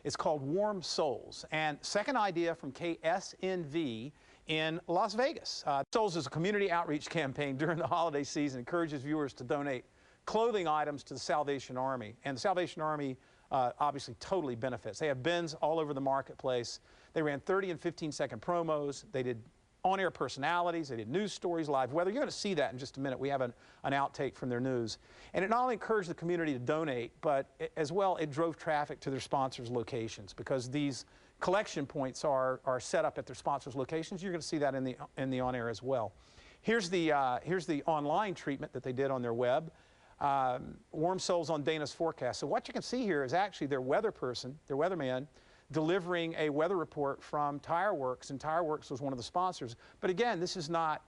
It's called Warm Souls, and second idea from KSNV in Las Vegas. Souls is a community outreach campaign during the holiday season, encourages viewers to donate clothing items to the Salvation Army. And the Salvation Army obviously totally benefits. They have bins all over the marketplace. They ran 30 and 15-second promos. They did on-air personalities. They did news stories, live weather. You're going to see that in just a minute. We have an outtake from their news. And it not only encouraged the community to donate, but as well, it drove traffic to their sponsors' locations, because these collection points are set up at their sponsors' locations. You're going to see that in the on-air as well. Here's the online treatment that they did on their web. Warm Souls on Dana's forecast. So what you can see here is actually their weather person, their weatherman, delivering a weather report from Tire Works, and Tire Works was one of the sponsors. But again, this is not,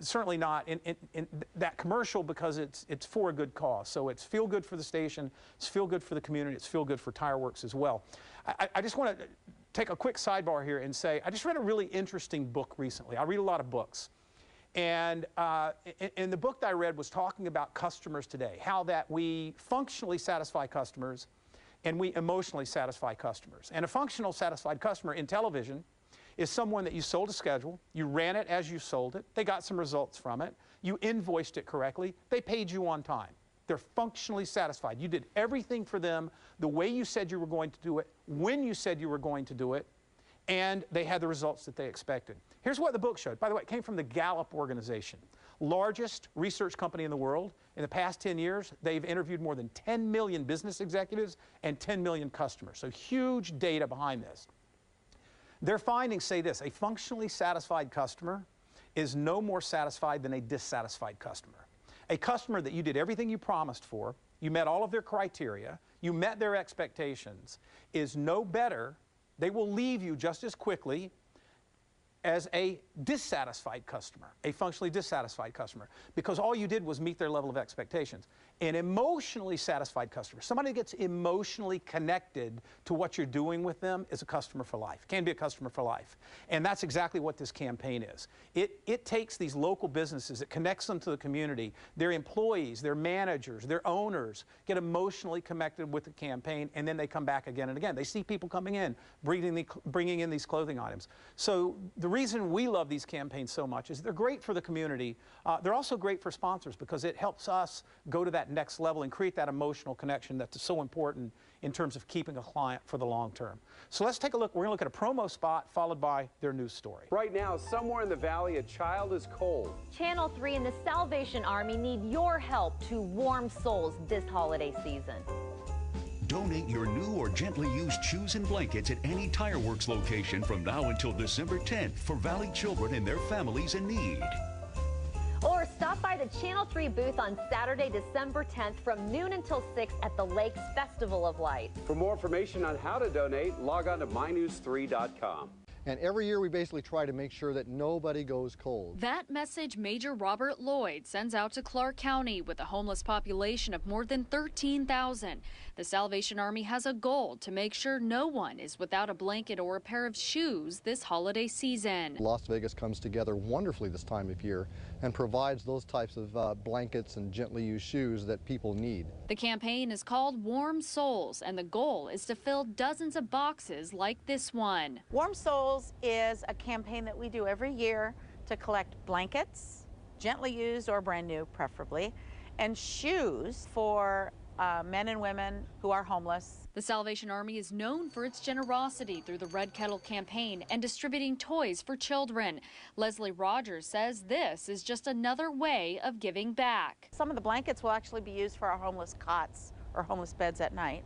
certainly not in that commercial, because it's for a good cause. So it's feel good for the station, it's feel good for the community, it's feel good for Tire Works as well. I just want to take a quick sidebar here and say, I just read a really interesting book recently. I read a lot of books. And the book that I read was talking about customers today, how that we functionally satisfy customers and we emotionally satisfy customers. And a functional satisfied customer in television is someone that you sold a schedule, you ran it as you sold it, they got some results from it, you invoiced it correctly, they paid you on time. They're functionally satisfied. You did everything for them the way you said you were going to do it, when you said you were going to do it, and they had the results that they expected. Here's what the book showed. By the way, it came from the Gallup organization, largest research company in the world. In the past 10 years, they've interviewed more than 10 million business executives and 10 million customers. So huge data behind this. Their findings say this: a functionally satisfied customer is no more satisfied than a dissatisfied customer. A customer that you did everything you promised for, you met all of their criteria, you met their expectations, is no better. They will leave you just as quickly as a dissatisfied customer, a functionally dissatisfied customer, because all you did was meet their level of expectations. An emotionally satisfied customer, somebody that gets emotionally connected to what you're doing with them, is a customer for life, can be a customer for life. And that's exactly what this campaign is. It takes these local businesses, it connects them to the community, their employees, their managers, their owners get emotionally connected with the campaign, and then they come back again and again. They see people coming in, bringing in these clothing items. So the reason we love these campaigns so much is they're great for the community. They're also great for sponsors, because it helps us go to that next level and create that emotional connection that's so important in terms of keeping a client for the long term. So let's take a look. We're going to look at a promo spot followed by their news story. Right now, somewhere in the valley, a child is cold. Channel 3 and the Salvation Army need your help to warm souls this holiday season. Donate your new or gently used shoes and blankets at any Tire Works location from now until December 10th for Valley children and their families in need. Or stop by the Channel 3 booth on Saturday, December 10th from noon until 6 at the Lakes Festival of Lights. For more information on how to donate, log on to mynews3.com. And every year we basically try to make sure that nobody goes cold. That message Major Robert Lloyd sends out to Clark County with a homeless population of more than 13,000. The Salvation Army has a goal to make sure no one is without a blanket or a pair of shoes this holiday season. Las Vegas comes together wonderfully this time of year and provides those types of blankets and gently used shoes that people need. The campaign is called Warm Souls, and the goal is to fill dozens of boxes like this one. Warm Souls is a campaign that we do every year to collect blankets, gently used or brand new preferably, and shoes for men and women who are homeless. The Salvation Army is known for its generosity through the Red Kettle campaign and distributing toys for children. Leslie Rogers says this is just another way of giving back. Some of the blankets will actually be used for our homeless cots or homeless beds at night,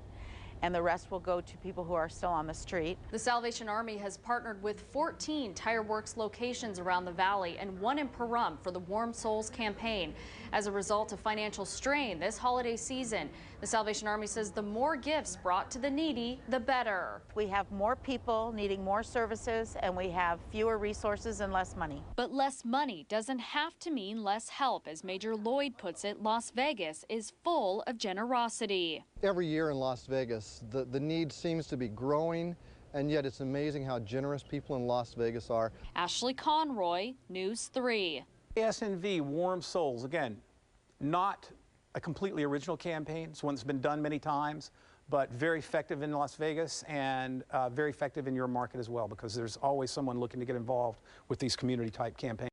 and the rest will go to people who are still on the street. The Salvation Army has partnered with 14 Tire Works locations around the valley and one in Pahrump for the Warm Souls campaign. As a result of financial strain this holiday season, the Salvation Army says the more gifts brought to the needy, the better. We have more people needing more services, and we have fewer resources and less money. But less money doesn't have to mean less help. As Major Lloyd puts it, Las Vegas is full of generosity. Every year in Las Vegas, the need seems to be growing, and yet it's amazing how generous people in Las Vegas are. Ashley Conroy, News 3. KSNV Warm Souls, again, not a completely original campaign. It's one that's been done many times, but very effective in Las Vegas and very effective in your market as well, because there's always someone looking to get involved with these community type campaigns.